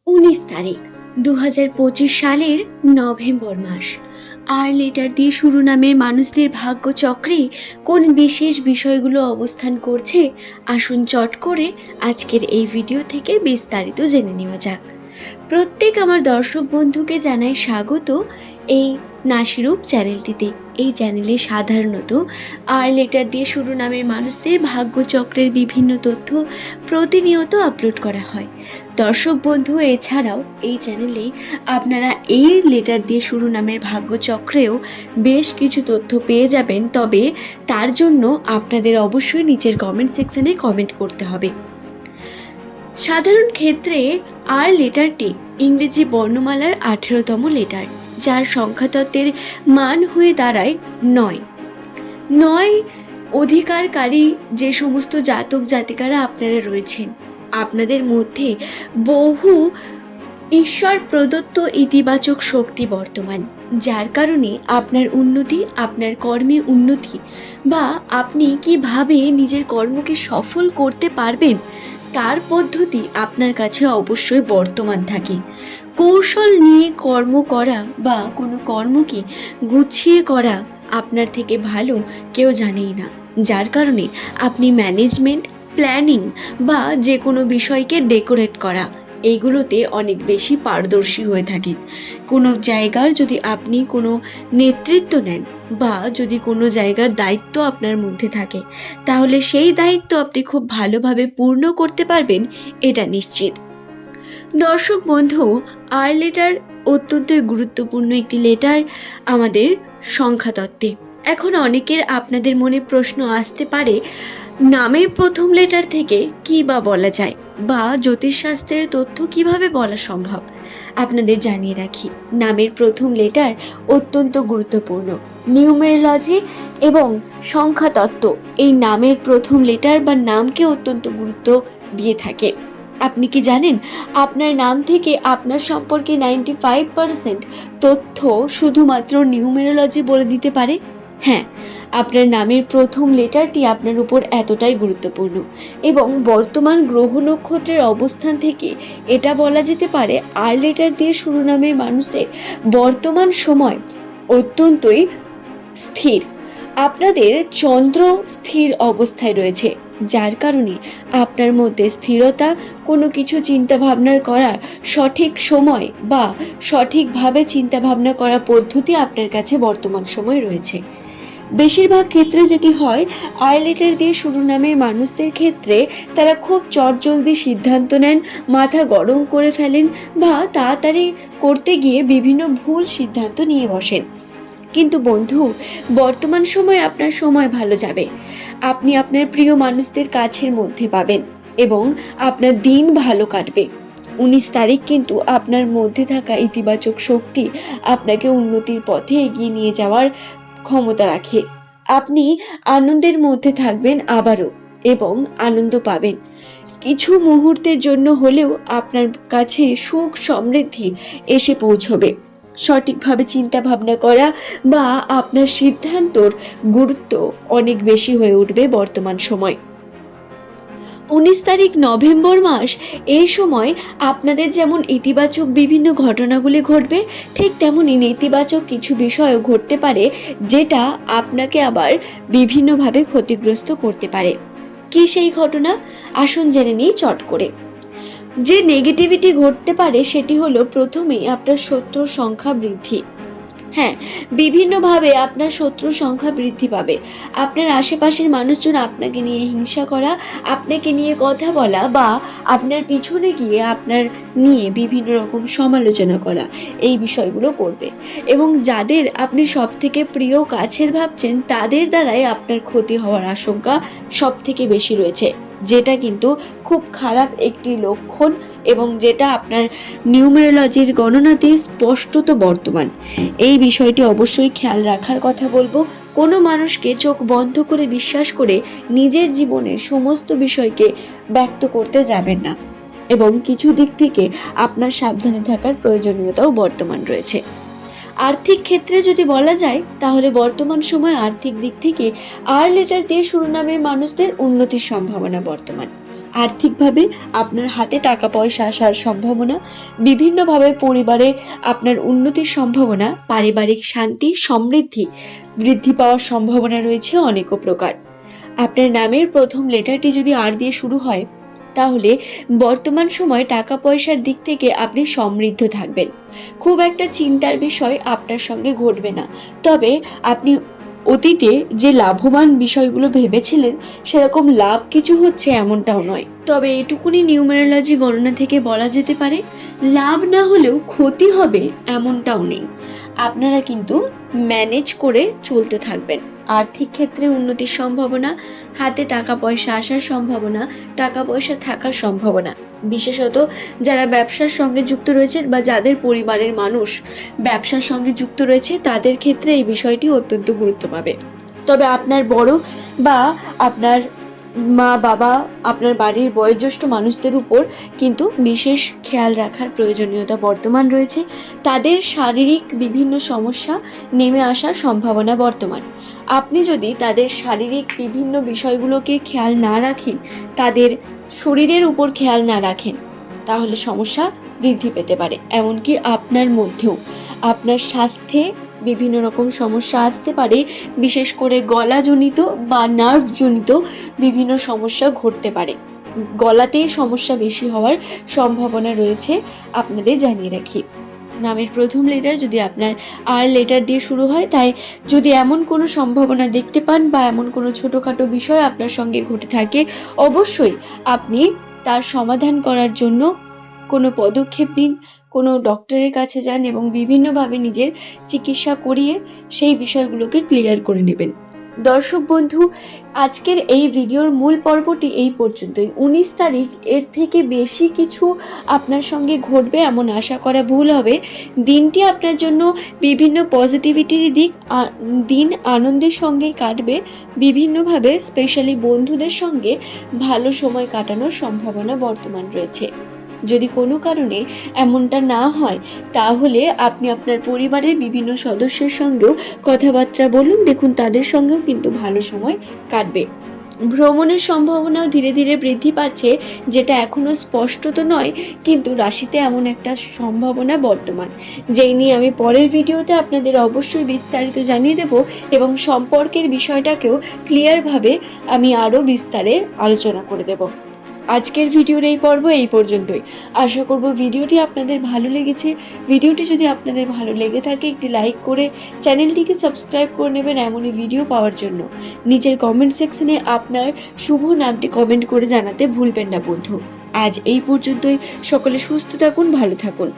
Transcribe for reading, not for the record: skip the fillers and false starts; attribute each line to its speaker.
Speaker 1: 19 তারিখ 2025 সালের নভেম্বর মাস। আর লেটার দিয়ে শুরু নামের মানুষদের ভাগ্যচক্রে কোন বিশেষ বিষয়গুলো অবস্থান করছে, আসুন চট করে আজকের এই ভিডিও থেকে বিস্তারিত জেনে নেওয়া যাক। প্রত্যেক আমার দর্শক বন্ধুকে জানাই স্বাগত এই নাসিরূপ চ্যানেলটিতে। এই চ্যানেলে সাধারণত আর লেটার দিয়ে শুরু নামের মানুষদের ভাগ্যচক্রের বিভিন্ন তথ্য প্রতিনিয়ত আপলোড করা হয়। দর্শক বন্ধু, এছাড়াও এই চ্যানেলে আপনারা এই লেটার দিয়ে শুরু নামের ভাগ্যচক্রেও বেশ কিছু তথ্য পেয়ে যাবেন, তবে তার জন্য আপনাদের অবশ্যই নিচের কমেন্ট সেকশনে কমেন্ট করতে হবে। সাধারণ ক্ষেত্রে আর লেটারটি ইংরেজি বর্ণমালার 18তম লেটার, যার সংখ্যাতত্ত্বের মান হয়ে দাঁড়ায় 9। 9 অধিকারকারী যে সমস্ত জাতক জাতিকারা আপনারা রয়েছেন, আপনাদের মধ্যে বহু ঈশ্বর প্রদত্ত ইতিবাচক শক্তি বর্তমান, যার কারণে আপনার উন্নতি, আপনার কর্মে উন্নতি বা আপনি কিভাবে নিজের কর্মকে সফল করতে পারবেন তার পদ্ধতি আপনার কাছে অবশ্যই বর্তমান থাকে। কৌশল নিয়ে কর্ম করা বা কোনো কর্মকে গুছিয়ে করা আপনার থেকে ভালো কেউ জানেই না, যার কারণে আপনি ম্যানেজমেন্ট, প্ল্যানিং বা যে কোনো বিষয়কে ডেকোরেট করা, এইগুলোতে অনেক বেশি পারদর্শী হয়ে থাকেন। কোনো জায়গার যদি আপনি কোনো নেতৃত্ব নেন বা যদি কোনো জায়গার দায়িত্ব আপনার মধ্যে থাকে, তাহলে সেই দায়িত্ব আপনি খুব ভালোভাবে পূর্ণ করতে পারবেন, এটা নিশ্চিত। দর্শক বন্ধু, আর লেটার অত্যন্ত গুরুত্বপূর্ণ একটি লেটার আমাদের সংখ্যাতত্ত্বে। এখন অনেকের আপনাদের মনে প্রশ্ন আসতে পারে, নামের প্রথম লেটার থেকে কি বা বলা যায় বা জ্যোতিষশাস্ত্রের তথ্য কিভাবে বলা সম্ভব। আপনাদের জানিয়ে রাখি, নামের প্রথম লেটার অত্যন্ত গুরুত্বপূর্ণ। নিউমেরোলজি এবং সংখ্যাতত্ত্ব এই নামের প্রথম লেটার বা নামকে অত্যন্ত গুরুত্ব দিয়ে থাকে। আপনি কি জানেন, আপনার নাম থেকে আপনার সম্পর্কে 95% তথ্য শুধুমাত্র নিউমেরোলজি বলে দিতে পারে। হ্যাঁ, আপনার নামের প্রথম লেটারটি আপনার উপর এতটাই গুরুত্বপূর্ণ এবং বর্তমান গ্রহ নক্ষত্রের অবস্থান থেকে এটা বলা যেতে পারে আর লেটার দিয়ে শুরু নামের মানুষদের বর্তমান সময় অত্যন্তই স্থির। আপনাদের চন্দ্র স্থির অবস্থায় রয়েছে, যার কারণে আপনার মধ্যে স্থিরতা, কোনো কিছু চিন্তা ভাবনার করার সঠিক সময় বা সঠিকভাবে চিন্তা ভাবনা করা পদ্ধতি আপনার কাছে বর্তমান সময় রয়েছে। বেশিরভাগ ক্ষেত্রে যেটি হয়, আর লেটার দিয়ে শুরু নামের মানুষদের ক্ষেত্রে তারা খুব চটজলদি সিদ্ধান্ত নেন, মাথা গরম করে ফেলেন বা তাড়াতাড়ি করতে গিয়ে বিভিন্ন ভুল সিদ্ধান্ত নিয়ে বসেন। কিন্তু বন্ধু, বর্তমান সময় আপনার সময় ভালো যাবে। আপনি আপনার প্রিয় মানুষদের কাছের মধ্যে পাবেন এবং আপনার দিন ভালো কাটবে। 19 তারিখ কিন্তু আপনার মধ্যে থাকা ইতিবাচক শক্তি আপনাকে উন্নতির পথে এগিয়ে নিয়ে যাওয়ার ক্ষমতা রাখে। আপনি আনন্দের মধ্যে থাকবেন আবারও এবং আনন্দ পাবেন। কিছু মুহূর্তের জন্য হলেও আপনার কাছে সুখ সমৃদ্ধি এসে পৌঁছবে। সঠিকভাবে চিন্তা ভাবনা করা বা আপনার সিদ্ধান্তর গুরুত্ব অনেক বেশি হয়ে উঠবে বর্তমান সময়। 19 তারিখ নভেম্বর মাস, এই সময় আপনাদের যেমন ইতিবাচক বিভিন্ন ঘটনাগুলি ঘটবে, ঠিক তেমনই নেতিবাচক কিছু বিষয়ও ঘটতে পারে, যেটা আপনাকে আবার বিভিন্নভাবে ক্ষতিগ্রস্ত করতে পারে। কি সেই ঘটনা, আসুন জেনে নিই চট করে। যে নেগেটিভিটি ঘটতে পারে সেটি হলো, প্রথমেই আপনার শত্রুর সংখ্যা বৃদ্ধি। হ্যাঁ, বিভিন্নভাবে আপনার শত্রুর সংখ্যা বৃদ্ধি পাবে। আপনার আশেপাশের মানুষজন আপনাকে নিয়ে হিংসা করা, আপনাকে নিয়ে কথা বলা বা আপনার পিছনে গিয়ে আপনার নিয়ে বিভিন্ন রকম সমালোচনা করা, এই বিষয়গুলো করবে। এবং যাদের আপনি সব থেকে প্রিয় কাছের ভাবছেন, তাদের দ্বারাই আপনার ক্ষতি হওয়ার আশঙ্কা সব থেকে বেশি রয়েছে, যেটা কিন্তু খুব খারাপ একটি লক্ষণ এবং যেটা আপনার নিউমেরোলজির গণনাতে স্পষ্টত বর্তমান। এই বিষয়টি অবশ্যই খেয়াল রাখার কথা বলবো। কোনো মানুষকে চোখ বন্ধ করে বিশ্বাস করে নিজের জীবনের সমস্ত বিষয়কে ব্যক্ত করতে যাবেন না এবং কিছু দিক থেকে আপনার সাবধানে থাকার প্রয়োজনীয়তাও বর্তমান রয়েছে। আর্থিক ক্ষেত্রে যদি বলা যায়, তাহলে বর্তমান সময় আর্থিক দিক থেকে আর লেটার দিয়ে শুরু নামের মানুষদের উন্নতির সম্ভাবনা বর্তমান। আর্থিকভাবে আপনার হাতে টাকা পয়সা আসার সম্ভাবনা, বিভিন্নভাবে পরিবারে আপনার উন্নতির সম্ভাবনা, পারিবারিক শান্তি সমৃদ্ধি বৃদ্ধি পাওয়ার সম্ভাবনা রয়েছে অনেক প্রকার। আপনার নামের প্রথম লেটারটি যদি আর দিয়ে শুরু হয়, তাহলে বর্তমান সময়ে টাকা পয়সার দিক থেকে আপনি সমৃদ্ধ থাকবেন। খুব একটা চিন্তার বিষয় আপনার সঙ্গে ঘটবে না। তবে আপনি অতীতে যে লাভবান বিষয়গুলো ভেবেছিলেন, সেরকম লাভ কিছু হচ্ছে এমনটাও নয়। তবে এটুকুনি নিউমেরোলজি গণনা থেকে বলা যেতে পারে, লাভ না হলেও ক্ষতি হবে এমনটাও নেই। আপনারা কিন্তু ম্যানেজ করে চলতে থাকবেন। আর্থিক ক্ষেত্রে উন্নতির সম্ভাবনা, হাতে টাকা পয়সা আসার সম্ভাবনা, টাকা পয়সা থাকার সম্ভাবনা, বিশেষত যারা ব্যবসার সঙ্গে যুক্ত রয়েছে বা যাদের পরিবারের মানুষ ব্যবসার সঙ্গে যুক্ত রয়েছে, তাদের ক্ষেত্রে এই বিষয়টি অত্যন্ত গুরুত্ব পাবে। তবে আপনার বড় বা আপনার মা বাবা, আপনার বাড়ির বয়োজ্যেষ্ঠ মানুষদের উপর কিন্তু বিশেষ খেয়াল রাখার প্রয়োজনীয়তা বর্তমান রয়েছে। তাদের শারীরিক বিভিন্ন সমস্যা নেমে আসার সম্ভাবনা বর্তমান। আপনি যদি তাদের শারীরিক বিভিন্ন বিষয়গুলোকে খেয়াল না রাখেন, তাদের শরীরের উপর খেয়াল না রাখেন, তাহলে সমস্যা বৃদ্ধি পেতে পারে। এমনকি আপনার মধ্যেও আপনার স্বাস্থ্যে বিভিন্ন রকম সমস্যা আসতে পারে, বিশেষ করে গলাজনিত বা নার্ভজনিত বিভিন্ন সমস্যা ঘটতে পারে। গলাতে সমস্যা বেশি হওয়ার সম্ভাবনা রয়েছে, আপনাদের জানিয়ে রাখি। নামের প্রথম লেটার যদি আপনার আর লেটার দিয়ে শুরু হয়, তাই যদি এমন কোনো সম্ভাবনা দেখতে পান বা এমন কোনো ছোটোখাটো বিষয় আপনার সঙ্গে ঘটে থাকে, অবশ্যই আপনি তার সমাধান করার জন্য কোনো পদক্ষেপ নিন, কোনো ডক্টরের কাছে যান এবং বিভিন্নভাবে নিজের চিকিৎসা করিয়ে সেই বিষয়গুলোকে ক্লিয়ার করে নেবেন। দর্শক বন্ধু, আজকের এই ভিডিওর মূল পর্বটি এই পর্যন্তই। 19 তারিখ, এর থেকে বেশি কিছু আপনার সঙ্গে ঘটবে এমন আশা করা ভুল হবে। দিনটি আপনার জন্য বিভিন্ন পজিটিভিটির দিন আনন্দের সঙ্গে কাটবে। বিভিন্নভাবে স্পেশালি বন্ধুদের সঙ্গে ভালো সময় কাটানোর সম্ভাবনা বর্তমান রয়েছে। যদি কোনো কারণে এমনটা না হয়, তাহলে আপনি আপনার পরিবারের বিভিন্ন সদস্যের সঙ্গেও কথাবার্তা বলুন, দেখুন তাদের সঙ্গেও কিন্তু ভালো সময় কাটবে। ভ্রমণের সম্ভাবনাও ধীরে ধীরে বৃদ্ধি পাচ্ছে, যেটা এখনো স্পষ্ট তো নয়, কিন্তু রাশিতে এমন একটা সম্ভাবনা বর্তমান, যেই নিয়ে আমি পরের ভিডিওতে আপনাদের অবশ্যই বিস্তারিত জানিয়ে দেব এবং সম্পর্কের বিষয়টাকেও ক্লিয়ারভাবে আমি আরও বিস্তারে আলোচনা করে দেব। আজকের ভিডিওর এই পর্ব এই পর্যন্তই। আশা করব ভিডিওটি আপনাদের ভালো লেগেছে। ভিডিওটি যদি আপনাদের ভালো লেগে থাকে, একটি লাইক করে চ্যানেলটিকে সাবস্ক্রাইব করে নেবেন এমনই ভিডিও পাওয়ার জন্য। নিচের কমেন্ট সেকশনে আপনার শুভ নামটি কমেন্ট করে জানাতে ভুলবেন না বন্ধু। আজ এই পর্যন্তই। সকলে সুস্থ থাকুন, ভালো থাকুন।